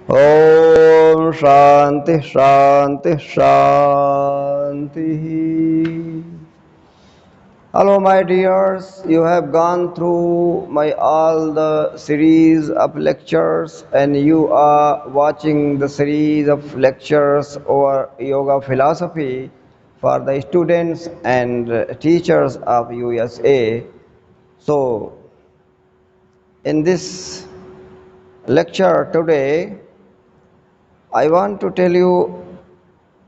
Om Shanti Shanti Shanti. Hello, my dears. You have gone through my all the series of lectures, and you are watching the series of lectures over yoga philosophy for the students and teachers of USA. So, in this lecture today, I want to tell you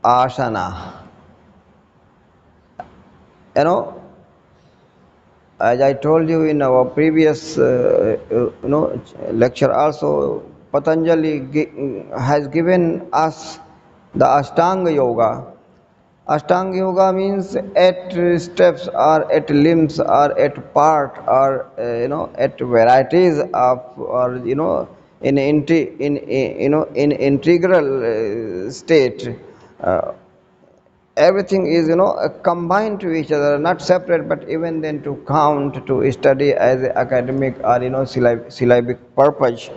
asana. You know, as I told you in our previous lecture also, Patanjali has given us the Ashtanga Yoga. Ashtanga Yoga means 8 steps or 8 limbs or 8 part or at varieties of or in integral state. Uh, Everything is combined to each other, not separate, but even then to count, to study as academic or syllabic purpose,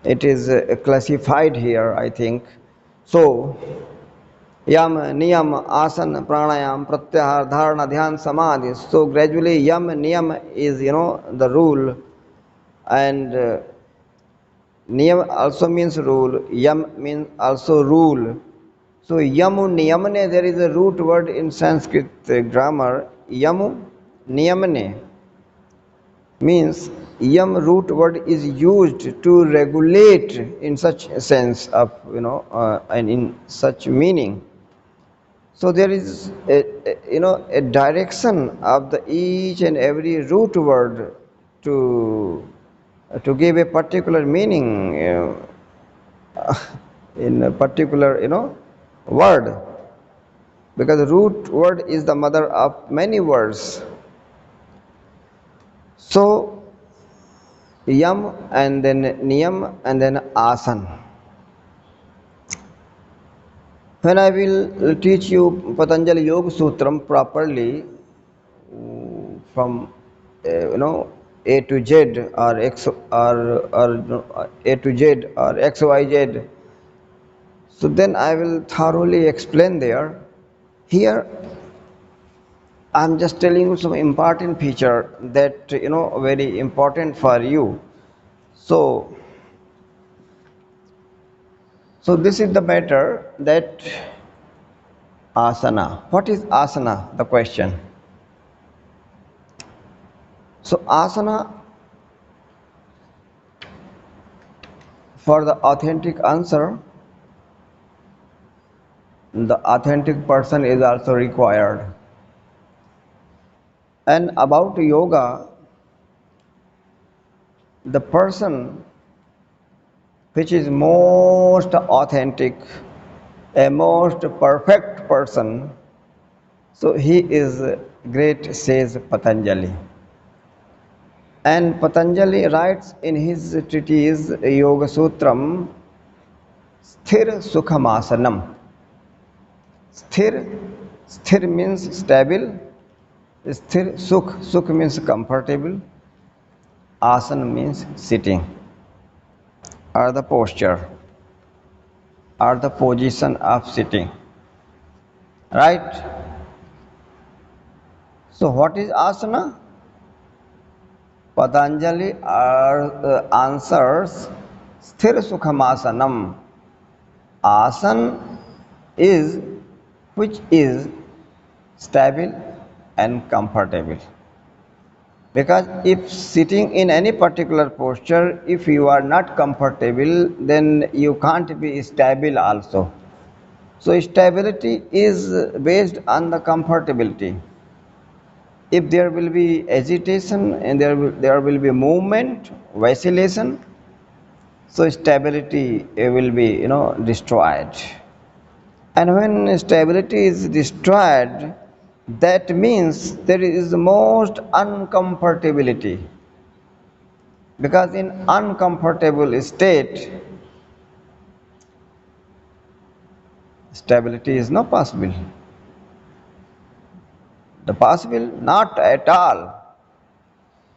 it is classified here, I think. So yam, niyam, asana, pranayam, pratyahar, dharana, dhyan, samadhi. So gradually yam, niyam is the rule, and niyam also means rule, yam means also rule. So yamu niyamane, there is a root word in Sanskrit grammar. Yamu niyamane means yam root word is used to regulate in such a sense of and in such meaning. So there is a direction of the each and every root word to give a particular meaning in a particular word, because the root word is the mother of many words. So yam and then niyam and then asan. When I will teach you Patanjali Yoga Sutram properly, from A to Z or X or A to Z or X Y Z, so then I will thoroughly explain there. Here I'm just telling you some important feature that very important for you. So this is the matter that asana. What is asana? The question. So asana, for the authentic answer, the authentic person is also required. And about yoga, the person which is most authentic, a most perfect person, so he is great, says Patanjali. And Patanjali writes in his treatise Yoga Sutram, Sthir Sukhamasanam. Sthir means stable, Sthir Sukh means comfortable, Asana means sitting, or the posture, or the position of sitting. Right? So what is asana? Patanjali answers Sthir Sukhamasanam. Asan is which is stable and comfortable. Because if sitting in any particular posture, if you are not comfortable, then you can't be stable also. So stability is based on the comfortability. If there will be agitation and there will be movement, vacillation, so stability will be destroyed. And when stability is destroyed, that means there is most uncomfortability. Because in uncomfortable state, stability is not possible. The possible, not at all.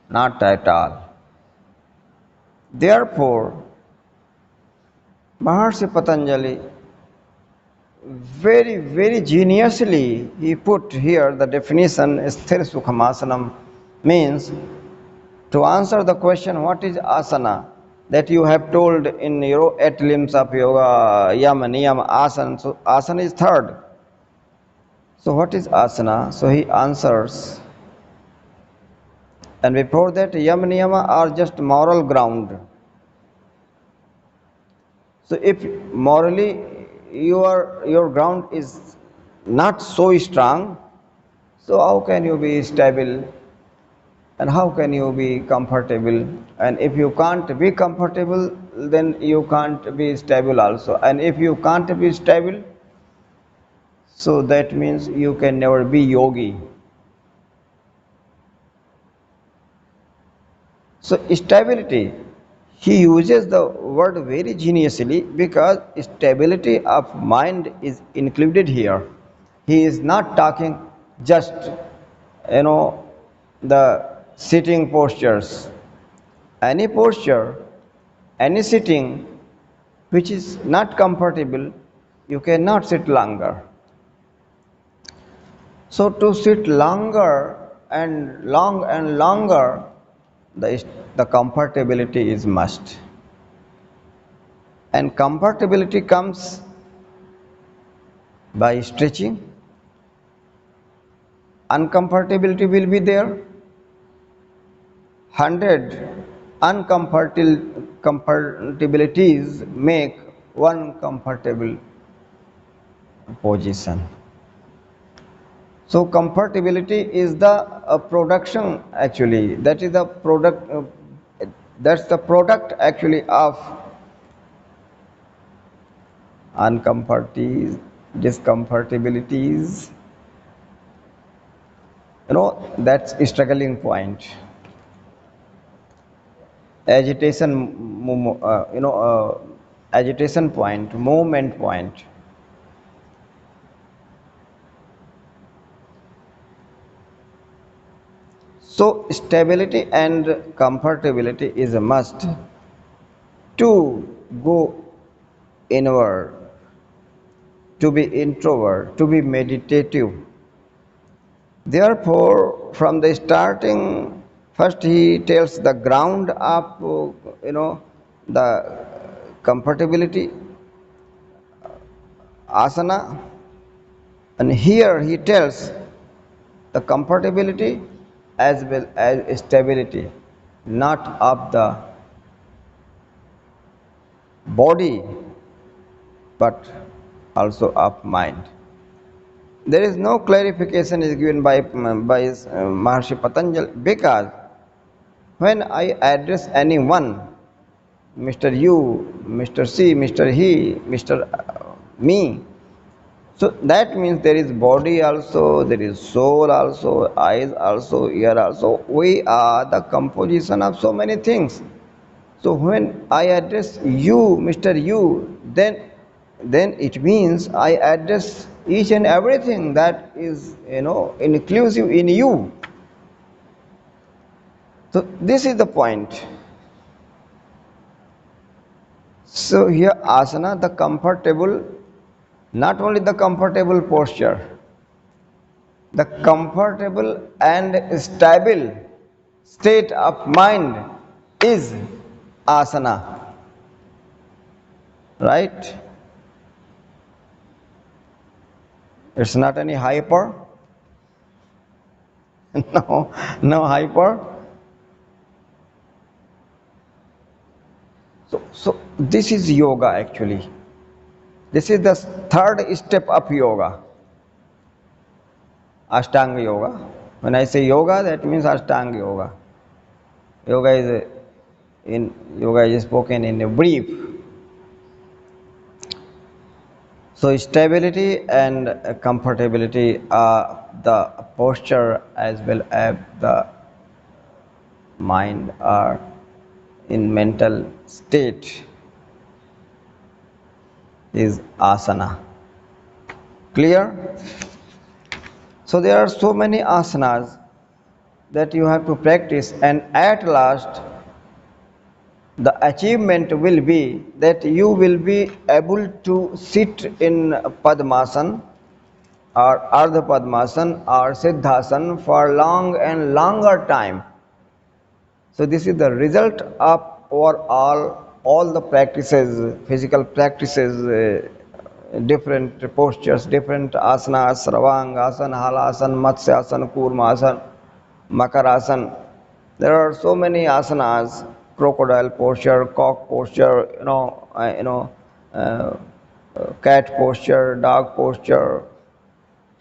Not at all. Therefore, Maharshi Patanjali very, very geniusly he put here the definition Sthir Sukhamasanam means to answer the question what is asana that you have told in your 8 limbs of yoga yama niyama asana. So asana is third. So what is asana? So he answers, and before that yama niyama are just moral ground. So if morally your ground is not so strong, so how can you be stable and how can you be comfortable? And if you can't be comfortable, then you can't be stable also. And if you can't be stable, so that means you can never be yogi. So stability, he uses the word very geniusly because stability of mind is included here. He is not talking just, you know, the sitting postures. Any posture, any sitting which is not comfortable, you cannot sit longer. So to sit longer and longer, the comfortability is must. And comfortability comes by stretching. Uncomfortability will be there. 100 uncomfortabilities make one comfortable position. So comfortability is the production actually. That is the product. That's the product actually of uncomfortabilities, discomfortabilities. That's a struggling point. Agitation, agitation point, movement point. So stability and comfortability is a must to go inward, to be introvert, to be meditative. Therefore, from the starting, first he tells the ground of, the comfortability, asana, and here he tells the comfortability as well as stability, not of the body, but also of mind. There is no clarification is given by Maharshi Patanjali because when I address anyone, Mr. You, Mr. C, Mr. He, Mr. Me, so that means there is body also, there is soul also, eyes also, ear also. We are the composition of so many things. So when I address you, Mr. You, then it means I address each and everything that is inclusive in you. So this is the point. So here asana, the comfortable, not only the comfortable posture, the comfortable and stable state of mind is asana, right? It's not any hyper. No, no hyper. So this is yoga actually. This is the third step of yoga, Ashtanga yoga. When I say yoga, that means Ashtanga yoga. Yoga is spoken in a brief. So stability and comfortability are the posture as well as the mind are in mental state is asana. Clear? So there are so many asanas that you have to practice, and at last the achievement will be that you will be able to sit in Padmasan or Ardha Padmasan or Siddhasan for long and longer time. So this is the result of overall all the practices, physical practices, different postures, different asanas, Sravanga Halasan, Matsyasan, Kurmasan, Makarasan. There are so many asanas: crocodile posture, cock posture, cat posture, dog posture,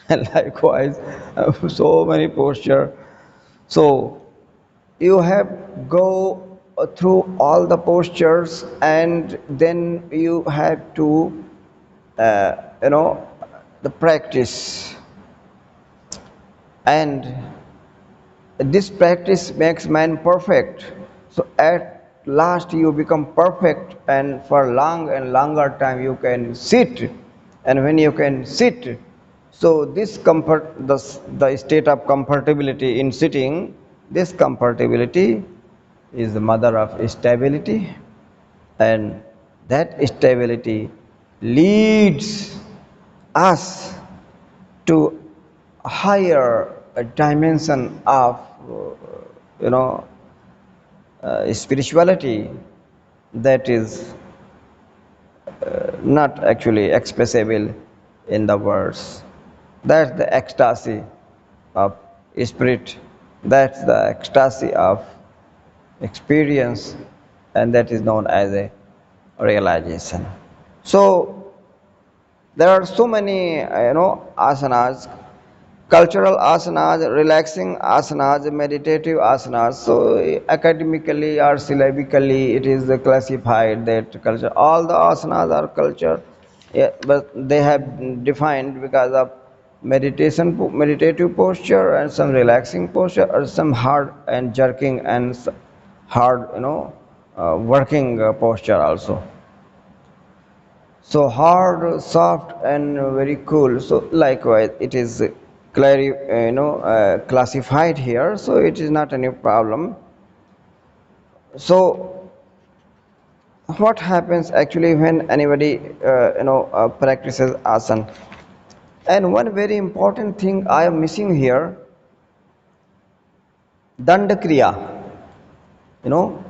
and likewise so many posture. So you have go through all the postures, and then you have to uh, you know the practice, and this practice makes man perfect. So at last you become perfect, and for long and longer time you can sit. And when you can sit, so this comfort, the state of comfortability in sitting, this comfortability is the mother of stability, and that stability leads us to higher dimension of you know spirituality that is not actually expressible in the words. That's the ecstasy of spirit, that's the ecstasy of experience, and that is known as a realization. So there are so many asanas, cultural asanas, relaxing asanas, meditative asanas. So academically or syllabically it is classified that culture, all the asanas are culture. Yeah, but they have defined because of meditative posture and some relaxing posture, or some hard and jerking and hard working posture also. So hard, soft, and very cool. So likewise, it is classified here. So it is not any problem. So what happens actually when anybody practices asana? And one very important thing I am missing here, danda kriya. You know,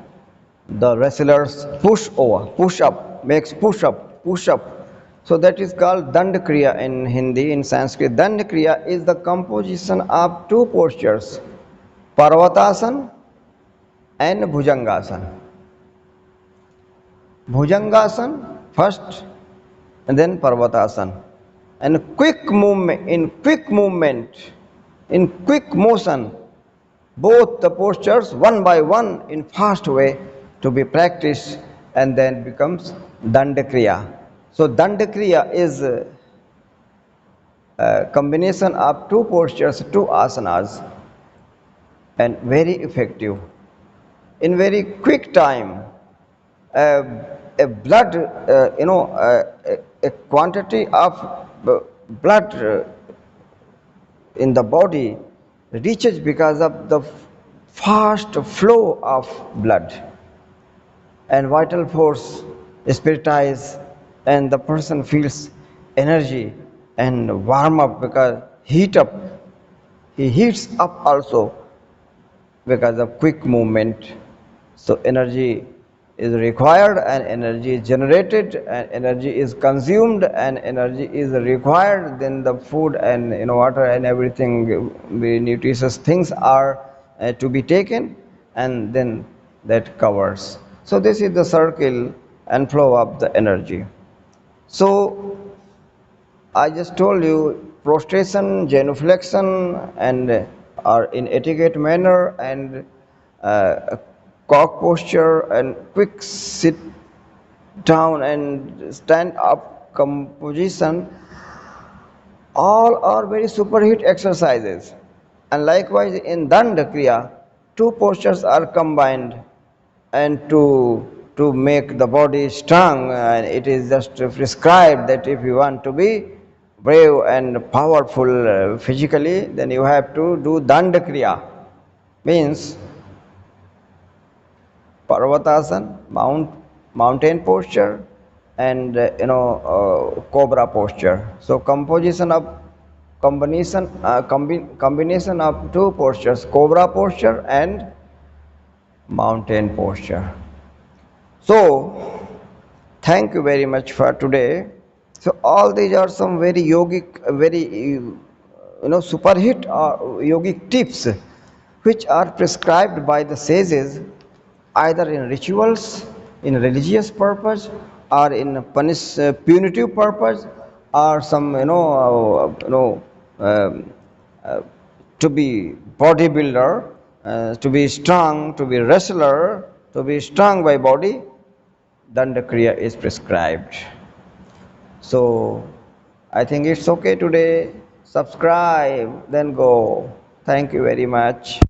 the wrestlers push over, push up, makes push up, push up. So that is called danda kriya in Hindi. In Sanskrit, danda kriya is the composition of two postures, parvatasan and bhujangasan. Bhujangasan first, and then parvatasan. And in quick motion, both the postures one by one in fast way to be practiced, and then becomes dandakriya. So dandakriya is a combination of two postures, two asanas, and very effective. In very quick time, uh, a blood, a quantity of blood in the body reaches because of the fast flow of blood, and vital force spiritize, and the person feels energy and warm up because heat up, he heats up also because of quick movement. So energy is required, and energy is generated, and energy is consumed, and energy is required. Then the food and water and everything, the nutritious things are to be taken, and then that covers. So this is the circle and flow of the energy. So I just told you prostration, genuflection, and are in etiquette manner, and cock posture, and quick sit down and stand up composition, all are very superhit exercises. And likewise in Danda Kriya, two postures are combined, and to make the body strong, and it is just prescribed that if you want to be brave and powerful physically, then you have to do Danda Kriya. Means Parvatasana, mountain posture, and cobra posture. So combination of two postures, cobra posture and mountain posture. So thank you very much for today. So all these are some very yogic, very super hit or yogic tips which are prescribed by the sages either in rituals, in religious purpose, or in punitive purpose, or some uh, to be bodybuilder, to be strong, to be wrestler, to be strong by body, Dandakriya is prescribed. So I think it's okay today. Subscribe, then go. Thank you very much.